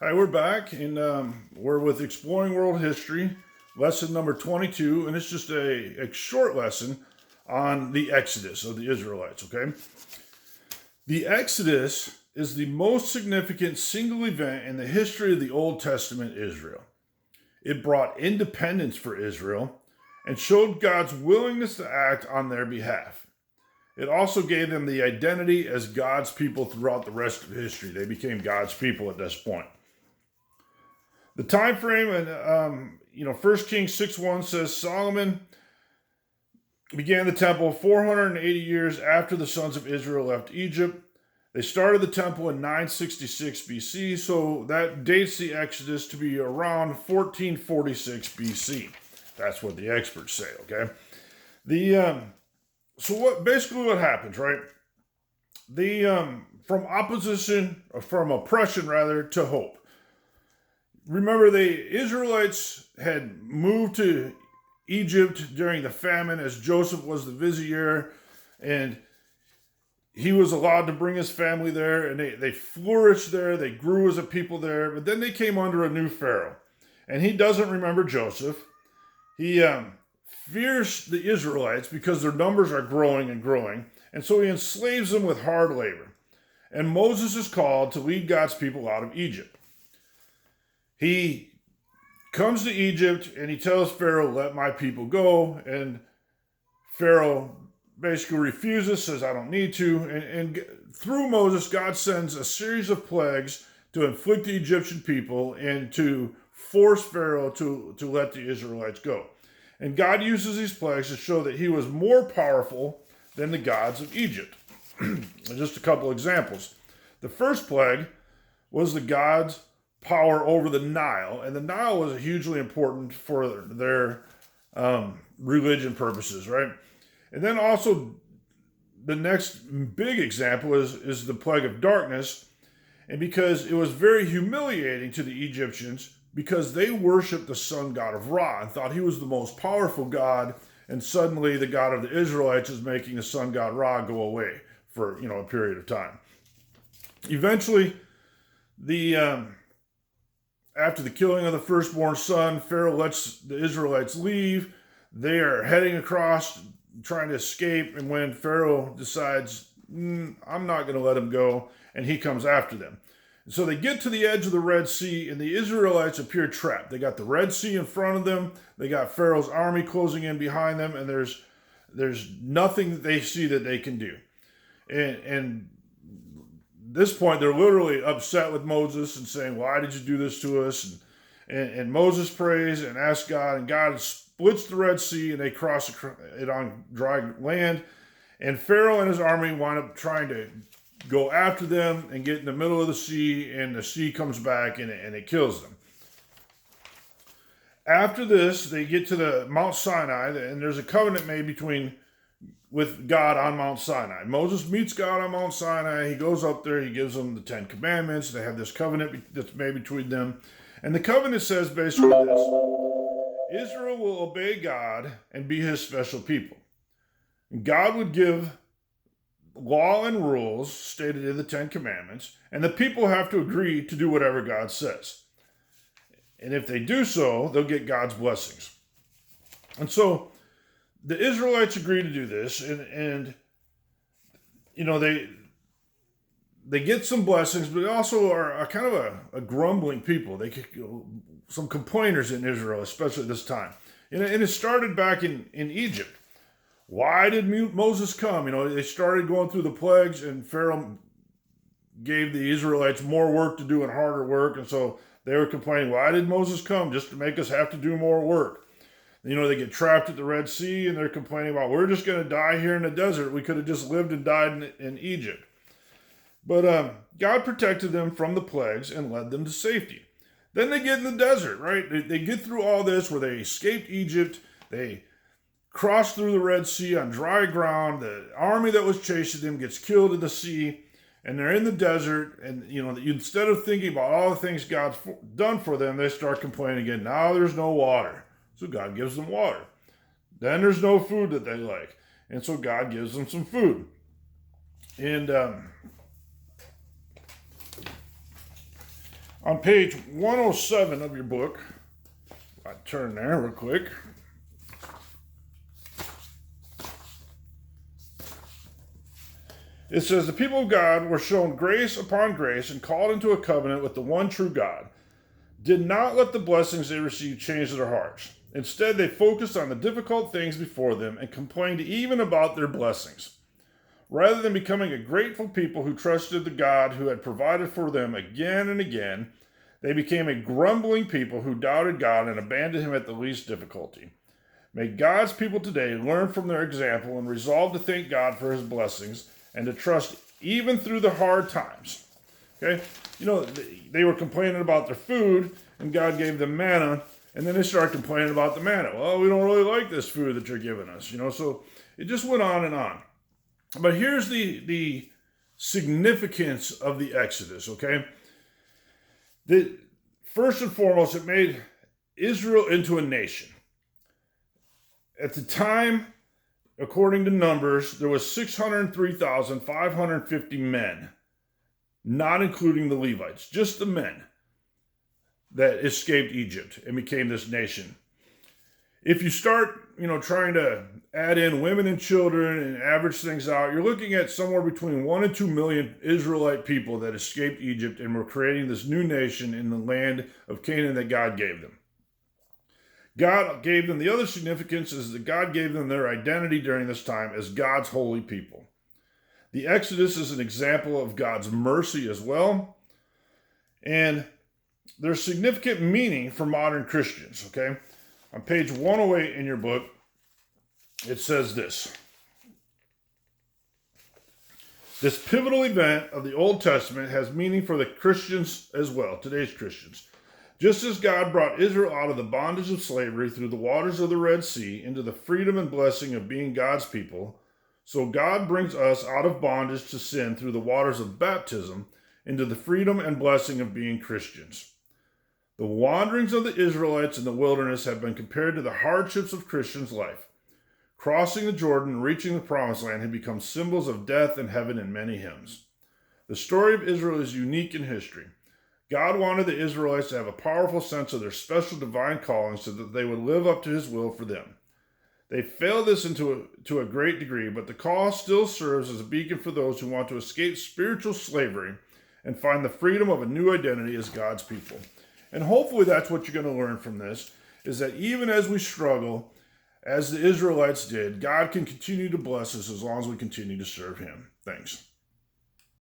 Hi, we're back, and we're with Exploring World History, lesson number 22, and it's just a short lesson on the Exodus of the Israelites, okay? The Exodus is the most significant single event in the history of the Old Testament Israel. It brought independence for Israel and showed God's willingness to act on their behalf. It also gave them the identity as God's people throughout the rest of history. They became God's people at this point. The time frame, and 1 Kings 6:1 says Solomon began the temple 480 years after the sons of Israel left Egypt. They started the temple in 966 BC, so that dates the Exodus to be around 1446 BC. That's what the experts say. Okay, what happens, right? From oppression rather, to hope. Remember, the Israelites had moved to Egypt during the famine as Joseph was the vizier, and he was allowed to bring his family there, and they flourished there. They grew as a people there, but then they came under a new Pharaoh, and he doesn't remember Joseph. He fears the Israelites because their numbers are growing and growing, and so he enslaves them with hard labor. And Moses is called to lead God's people out of Egypt. He comes to Egypt and he tells Pharaoh, "Let my people go." And Pharaoh basically refuses, says, "I don't need to." And through Moses, God sends a series of plagues to inflict the Egyptian people and to force Pharaoh to let the Israelites go. And God uses these plagues to show that he was more powerful than the gods of Egypt. Just a couple examples. The first plague was the gods' power over the Nile, and the Nile was hugely important for their religion purposes, right? And then also the next big example is the plague of darkness, and because it was very humiliating to the Egyptians because they worshipped the sun god of Ra and thought he was the most powerful god, and suddenly the god of the Israelites is making the sun god Ra go away for a period of time. Eventually, after the killing of the firstborn son, Pharaoh lets the Israelites leave. They are heading across, trying to escape, and when Pharaoh decides, I'm not going to let them go, and he comes after them. And so they get to the edge of the Red Sea, and the Israelites appear trapped. They got the Red Sea in front of them. They got Pharaoh's army closing in behind them, and there's nothing that they see that they can do. And this point, they're literally upset with Moses and saying, "Why did you do this to us?" And Moses prays and asks God, and God splits the Red Sea, and they cross it on dry land. And Pharaoh and his army wind up trying to go after them and get in the middle of the sea, and the sea comes back and it kills them. After this, they get to the Mount Sinai, and there's a covenant made with God on Mount Sinai. Moses meets God on Mount Sinai. He goes up there. He gives them the 10 Commandments. They have this covenant that's made between them. And the covenant says basically this: Israel will obey God and be his special people. And God would give law and rules stated in the 10 Commandments, and the people have to agree to do whatever God says. And if they do so, they'll get God's blessings. And so the Israelites agree to do this, and they get some blessings, but they also are a kind of a grumbling people. They get some complainers in Israel, especially this time. And it started back in Egypt. Why did Moses come? They started going through the plagues, and Pharaoh gave the Israelites more work to do and harder work, and so they were complaining, "Why did Moses come? Just to make us have to do more work." They get trapped at the Red Sea, and they're complaining about, "We're just going to die here in the desert. We could have just lived and died in Egypt." But God protected them from the plagues and led them to safety. Then they get in the desert, right? They get through all this where they escaped Egypt. They cross through the Red Sea on dry ground. The army that was chasing them gets killed in the sea, and they're in the desert. And instead of thinking about all the things God's done for them, they start complaining again. Now there's no water. So God gives them water. Then there's no food that they like. And so God gives them some food. And On page 107 of your book, I turn there real quick. It says, the people of God were shown grace upon grace and called into a covenant with the one true God. Did not let the blessings they received change their hearts. Instead, they focused on the difficult things before them and complained even about their blessings. Rather than becoming a grateful people who trusted the God who had provided for them again and again, they became a grumbling people who doubted God and abandoned him at the least difficulty. May God's people today learn from their example and resolve to thank God for his blessings and to trust even through the hard times. Okay? You know, they were complaining about their food, and God gave them manna, and then they started complaining about the manna. Well, we don't really like this food that you're giving us, you know, so it just went on and on. But here's the significance of the Exodus, okay? First and foremost, it made Israel into a nation. At the time, according to Numbers, there was 603,550 men, not including the Levites, just the men that escaped Egypt and became this nation. If you start, trying to add in women and children and average things out, you're looking at somewhere between 1 and 2 million Israelite people that escaped Egypt and were creating this new nation in the land of Canaan that God gave them. God gave them, the other significance is that God gave them their identity during this time as God's holy people. The Exodus is an example of God's mercy as well. And there's significant meaning for modern Christians, okay? On page 108 in your book, it says this. This pivotal event of the Old Testament has meaning for the Christians as well, today's Christians. Just as God brought Israel out of the bondage of slavery through the waters of the Red Sea into the freedom and blessing of being God's people, so God brings us out of bondage to sin through the waters of baptism into the freedom and blessing of being Christians. The wanderings of the Israelites in the wilderness have been compared to the hardships of Christians' life. Crossing the Jordan and reaching the Promised Land have become symbols of death and heaven in many hymns. The story of Israel is unique in history. God wanted the Israelites to have a powerful sense of their special divine calling so that they would live up to his will for them. They failed this to a great degree, but the call still serves as a beacon for those who want to escape spiritual slavery and find the freedom of a new identity as God's people. And hopefully that's what you're going to learn from this, is that even as we struggle, as the Israelites did, God can continue to bless us as long as we continue to serve him. Thanks.